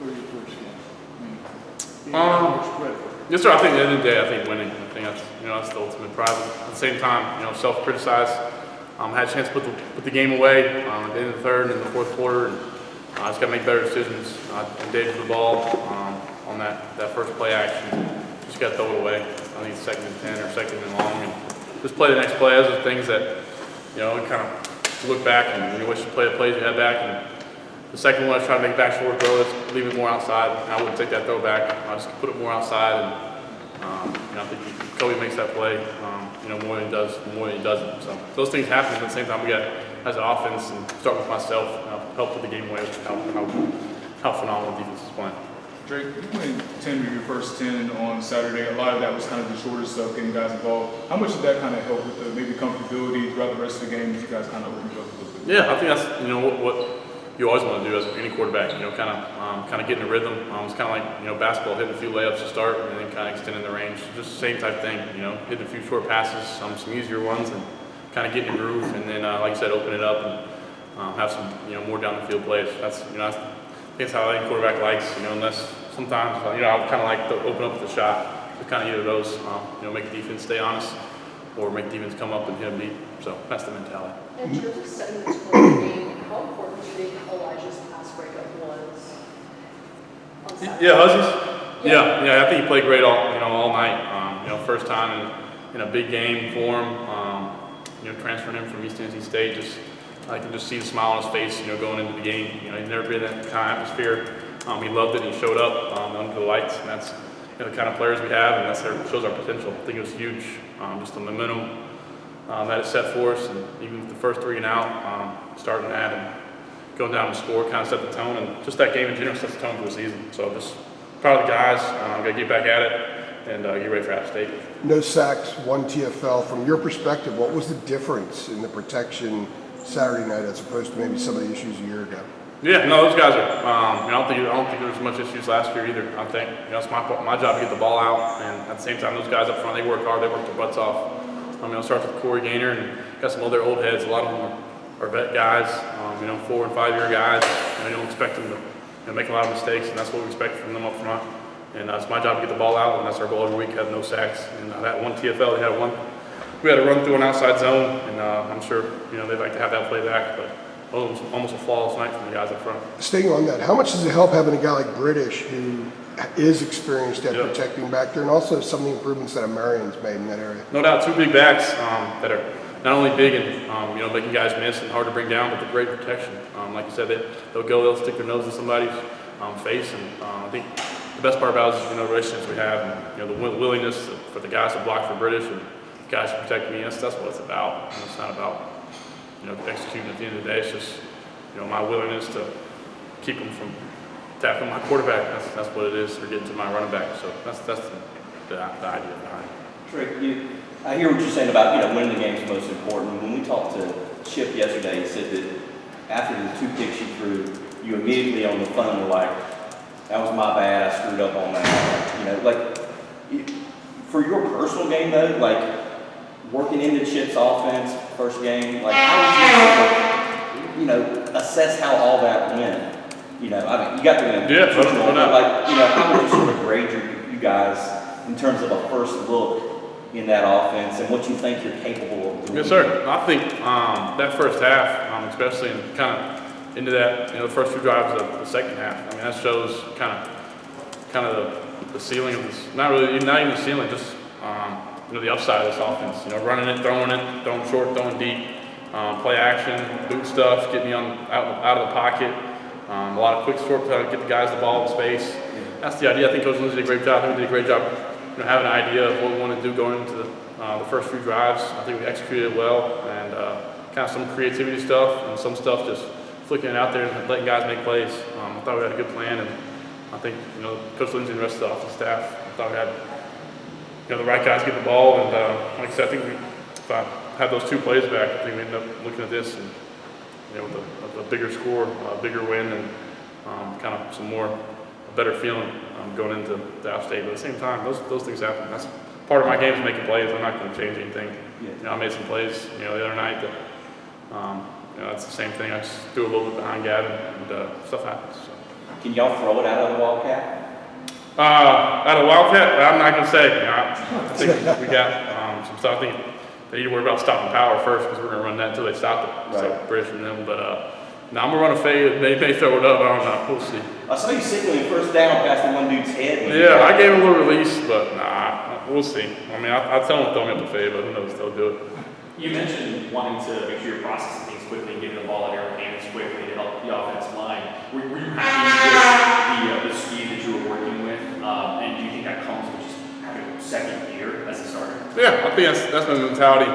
for your first game? Yes, sir. I think at the end of the day, I think winning. I think that's the ultimate prize. At the same time, self-criticize. Had a chance to put the game away at the end of the third and in the fourth quarter, and I just got to make better decisions. I endangered the ball on that first play action. Just got to throw it away. I think it's 2nd and 10 or 2nd and long, and just play the next play. Those are things that kind of look back and you wish you play the plays you had back. And the second one, I was trying to make back short throw. Let's leave it more outside. I wouldn't take that throw back. I just put it more outside, and I think Kobe makes that play. More than he does, more than he doesn't. So those things happen. At the same time, we got as an offense and start with myself, help put the game away. How phenomenal defense is playing. Drake, you went 10 of your first 10 on Saturday. A lot of that was kind of the shorter stuff, getting guys involved. How much did that kind of help with the maybe comfortability throughout the rest of the game as you guys kind of opened up a little bit? Yeah, I think that's what you always want to do as any quarterback. Kind of getting a rhythm. It's kind of like basketball, hitting a few layups to start and then kind of extending the range. Just the same type thing. Hitting a few short passes, some easier ones, and kind of getting a groove. And then, like I said, open it up and have some more down the field plays. That's how any quarterback likes. Unless sometimes I would kind of like to open up with the shot. To kind of either of those. Make the defense stay honest, or make the defense come up and hit them deep. So that's the mentality. In terms of setting the tone of the game, how important do you think Elijah's pass breakup was on Saturday? Yeah, Huzzies. Yeah. I think he played great all night. First time in a big game for him. Transferring him from East Tennessee State, I can just see the smile on his face. Going into the game. He's never been in that kind of atmosphere. He loved it. And he showed up under the lights, and that's the kind of players we have, and that shows our potential. I think it was huge. Just the momentum that it set for us, and even with the first 3 and out, starting that and going down the score kind of set the tone, and just that game in general sets the tone for the season. So just proud of the guys. Got to get back at it and get ready for App State. No sacks, 1 TFL. From your perspective, what was the difference in the protection Saturday night as opposed to maybe some of the issues a year ago? Yeah, no, those guys are. I don't think there was much issues last year either. I think it's my job to get the ball out, and at the same time, those guys up front, they work hard. They work their butts off. It starts with Corey Gaynor and got some other old heads. A lot of them are vet guys. 4 and 5 year guys. You don't expect them to make a lot of mistakes, and that's what we expect from them up front. And it's my job to get the ball out, and that's our goal every week. Have no sacks. And that 1 TFL, we had to run through an outside zone, and I'm sure they'd like to have that play back, but almost a flawless night from the guys up front. Staying on that, how much does it help having a guy like British who is experienced at protecting back there, and also some of the improvements that Marion's made in that area? No doubt, 2 big backs that are not only big and making guys miss and hard to bring down, but the great protection. Like you said, they'll stick their nose in somebody's face, and I think the best part about it is the relationships we have, and the willingness for the guys to block for British and guys to protect me. That's what it's about. It's not about executing at the end of the day. It's just my willingness to keep them from tackling my quarterback. That's what it is, or getting to my running back. So that's the idea behind it. Drake, I hear what you're saying about winning the game is most important. When we talked to Chip yesterday, he said that after the 2 picks you threw, you immediately on the phone were like, "That was my bad. I screwed up on that." For your personal game though, working into Chip's offense first game, how would you assess how all that went? You got to win. Yeah, no doubt. How would you sort of grade you guys in terms of a first look in that offense and what you think you're capable of doing? Yes, sir. I think that first half, especially in kind of into that, the first 2 drives of the second half. That shows kind of the ceiling of this. Not even the ceiling, just the upside of this offense. Running it, throwing short, throwing deep, play action, boot stuff, get me out of the pocket. A lot of quick short to get the guys the ball in space. That's the idea. I think Coach Lindsay did a great job. I think we did a great job having an idea of what we want to do going into the first few drives. I think we executed it well, and kind of some creativity stuff and some stuff just flicking it out there and letting guys make plays. I thought we had a good plan, and I think Coach Lindsay and the rest of the offensive staff, I thought we had the right guys get the ball, and like I said, I think if I had those 2 plays back, I think we ended up looking at this and with a bigger score, a bigger win, and kind of a better feeling going into the App State. But at the same time, those things happen. That's part of my game is making plays. I'm not going to change anything. I made some plays the other night that that's the same thing. I just threw a little bit behind Gavin, and stuff happens. So. Can y'all throw it out of the Wildcat? Out of Wildcat, I'm not gonna say. I think we got some stuff. I think they need to worry about stopping power first because we're gonna run that until they stop it. So Right. British and them, but now I'm gonna run a fade. They may throw it up. I don't know. We'll see. I saw you signaling first down past the one dude's head. Yeah, I gave him a little release, but nah, we'll see. I mean, I'll tell them to throw me up the fade, but who knows? They'll do it. You mentioned wanting to make sure you're processing things quickly and getting the ball out of your hands quickly to help the offensive line. Were you happy with the speed that you were working with? And do you think that comes with just having a second year as a starter? Yeah, I think that's my mentality.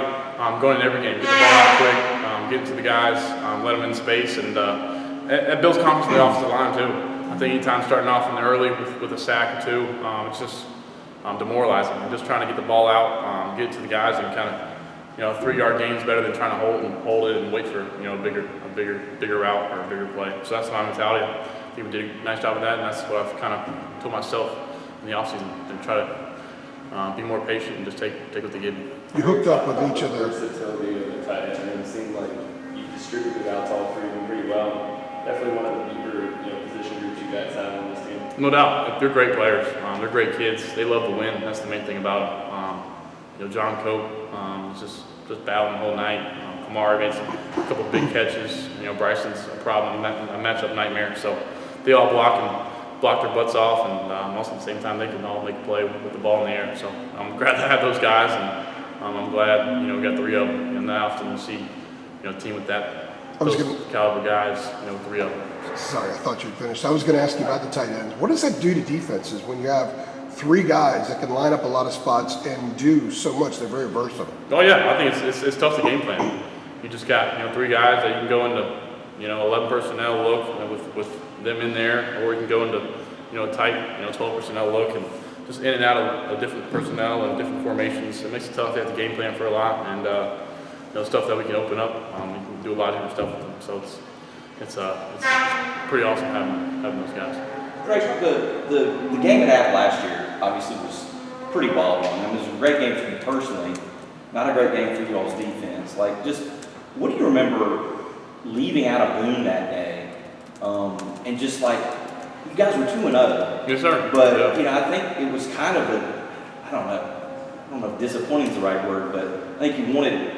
Going in every game, get the ball out quick, get it to the guys, let them in space, and it builds confidence in the offensive line too. I think anytime starting off in the early with a sack or two, it's just demoralizing. I'm just trying to get the ball out, get it to the guys, and kind of 3-yard gains better than trying to hold it and wait for a bigger route or a bigger play. So that's my mentality. I think we did a nice job of that, and that's what I've kind of told myself in the offseason, and try to be more patient and just take what they give me. You hooked up with each of the versatility of the tight end, and it seemed like you distributed out to all three of them pretty well. Definitely one of the deeper, position groups you guys have on this team. No doubt, they're great players. They're great kids. They love to win. That's the main thing about them. John Cope was just battling the whole night. Kamara made a couple big catches. Bryson's a problem, a matchup nightmare. So they all block their butts off, and also at the same time they can all make a play with the ball in the air. So I'm glad to have those guys, and I'm glad we got 3 of them. And not often you see a team with those caliber guys, with 3 of them. Sorry, I thought you'd finished. I was going to ask you about the tight ends. What does that do to defenses when you have 3 guys that can line up a lot of spots and do so much? They're very versatile. Oh yeah, I think it's tough to game plan. You just got 3 guys that you can go into 11 personnel look with them in there, or you can go into a tight 12 personnel look and just in and out of different personnel and different formations. It makes it tough. They have to game plan for a lot, and stuff that we can open up. We can do a lot of different stuff with them. So it's pretty awesome having those guys. Greg, the game at App last year obviously was pretty ball game. It was a great game for me personally, not a great game for you all's defense. Like, just what do you remember leaving out of Boone that day? And just like, you guys were 2-0. Yes, sir. But, I think it was kind of I don't know if disappointing is the right word, but I think you wanted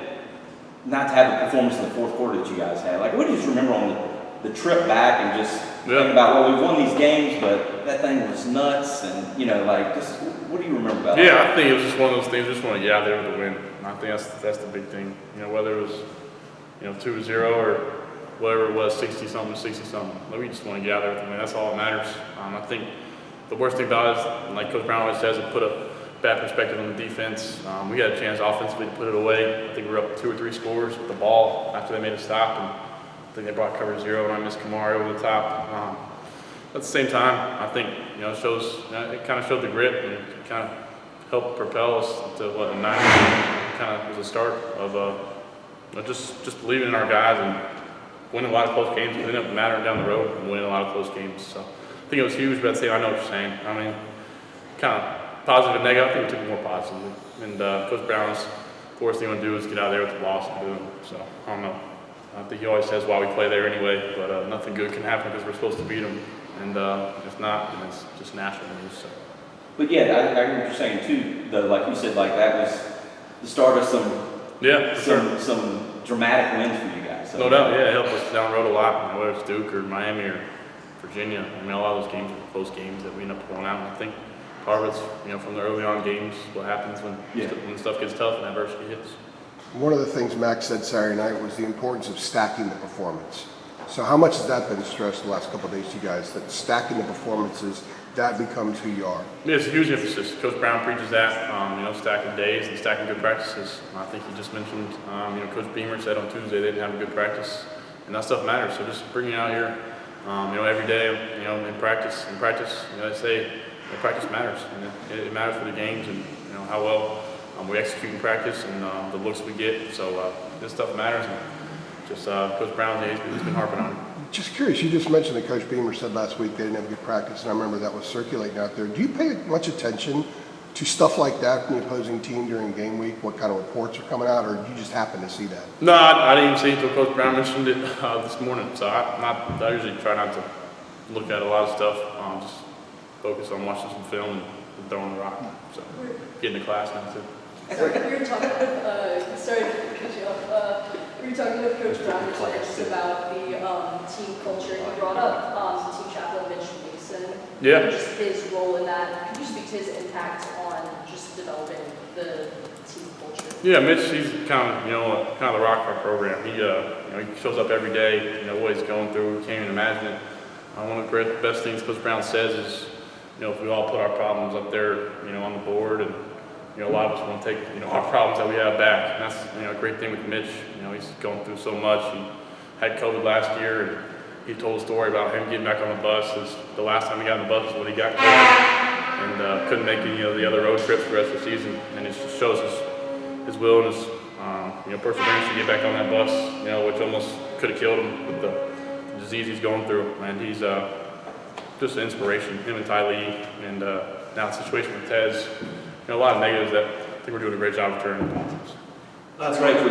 not to have the performance in the fourth quarter that you guys had. Like, what do you just remember on the trip back and just thinking about, well, we've won these games, but that thing was nuts, and, just what do you remember about that? Yeah, I think it was just one of those things, just want to get out there with the win. And I think that's the big thing. Whether it was, 2-0 or whatever it was, 60-something, 60-something. We just want to get out there with the win. That's all that matters. I think the worst thing about it is, like Coach Brown always says, it put a bad perspective on the defense. We had a chance offensively to put it away. I think we were up 2 or 3 scores with the ball after they made a stop, and I think they brought cover 0, and I missed Kamara over the top. At the same time, I think it shows. It kind of showed the grit, and it kind of helped propel us to what, a 9. Kind of was a start of just believing in our guys and winning a lot of close games. It ended up mattering down the road and winning a lot of close games. So I think it was huge. But at the same, I know what you're saying. I mean, kind of positive and negative. I think we took it more positively. And Coach Brown's worst thing to do is get out there with the loss and do it. So I don't know. I think he always says why we play there anyway, but nothing good can happen because we're supposed to beat them. And if not, then it's just national news. So. But yeah, I hear what you're saying too. Like you said, like that was the start of some dramatic wins for you guys. So. No doubt, yeah, it helped us down the road a lot. Whether it's Duke or Miami or Virginia, I mean, a lot of those games were close games that we end up pulling out. And I think part of it's from the early on games, what happens when stuff gets tough and adversity hits. One of the things Max said Saturday night was the importance of stacking the performance. So how much has that been stressed the last couple of days to you guys, that stacking the performances, that becomes who you are? Yeah, it's a huge emphasis. Coach Brown preaches that, stacking days and stacking good practices. I think he just mentioned, Coach Beamer said on Tuesday they didn't have a good practice, and that stuff matters. So just bringing it out here, every day, in practice, they say practice matters. And it matters for the games and, how well we execute in practice and the looks we get. So this stuff matters. And just Coach Brown, he's been harping on it. Just curious, you just mentioned that Coach Beamer said last week they didn't have good practice, and I remember that was circulating out there. Do you pay much attention to stuff like that from the opposing team during game week, what kind of reports are coming out, or do you just happen to see that? No, I didn't even see it until Coach Brown mentioned it this morning. So I usually try not to look at a lot of stuff, just focus on watching some film and throwing the rock. So getting to class now too. We were talking with, sorry to cut you off, we were talking with Coach Brown just about the team culture. He brought up team chaplain Mitch Mason. Yeah. Just his role in that. Could you speak to his impact on just developing the team culture? Yeah, Mitch, he's kind of the rock of our program. He he shows up every day. What he's going through, we can't even imagine it. One of the best things Coach Brown says is, if we all put our problems up there, on the board, and a lot of us want to take our problems that we have back. And that's a great thing with Mitch. He's going through so much. He had COVID last year, and he told a story about him getting back on the bus. The last time he got on the bus was when he got COVID and couldn't make any of the other road trips for the rest of the season. And it just shows his will and his perseverance to get back on that bus. Which almost could have killed him with the disease he's going through. And he's just an inspiration. Him and Ty Lee, and now the situation with Tez. A lot of negatives that I think we're doing a great job of turning into positives. That's right,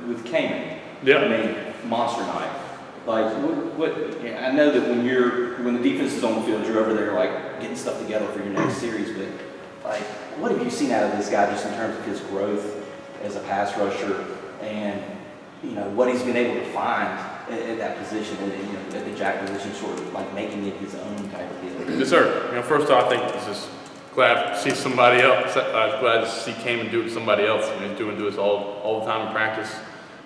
with Cayman. Yeah. I mean, monster night. Like, I know that when the defense is on the field, you're over there like getting stuff together for your next series, but like, what have you seen out of this guy just in terms of his growth as a pass rusher and, what he's been able to find at that position, and, at the jack position, sort of like making it his own type of deal? Yes, sir. First off, I think it's just glad to see somebody else. Glad to see Cayman do it to somebody else. He's doing this all the time in practice.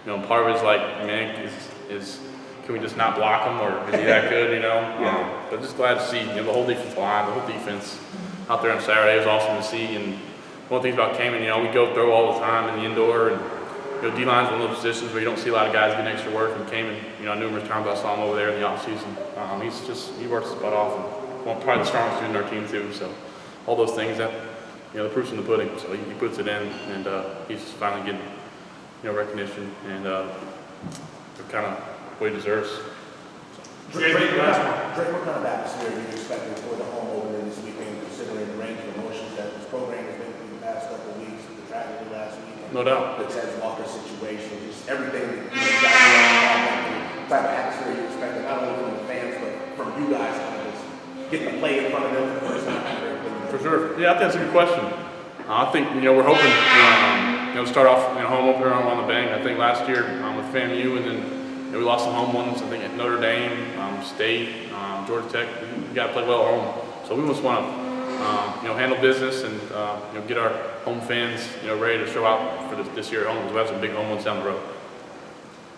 Part of it is like, man, is can we just not block him, or is he that good? Yeah. But just glad to see the whole defensive line, the whole defense out there on Saturday. It was awesome to see. And one of the things about Cayman, we go throw all the time in the indoor, and D-line's one of those positions where you don't see a lot of guys getting extra work. And Cayman, numerous times I saw him over there in the off season. He works his butt off, and probably the strongest dude in our team too. So all those things that the proof's in the pudding. So he puts it in, and he's finally getting recognition and kind of what he deserves. Drake, what kind of atmosphere are you expecting for the home opener this weekend, considering the range of emotions that this program has been through the past couple of weeks, the tragedy last week? No doubt. The Ted Walker situation, just everything that you got going on, the type of atmosphere you're expecting, not only from the fans, but from you guys, kind of just getting to play in front of them for the first time. For sure. Yeah, I think that's a good question. I think, we're hoping, start off, home opener on the bang. I think last year with FAMU, and then we lost some home ones, I think at Notre Dame, State, Georgia Tech. We got to play well at home. So we just want to, handle business and, get our home fans, ready to show out for this year at home, because we have some big home ones down the road.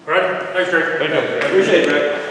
All right. Thanks, Drake. Thank you. I appreciate it, Rick.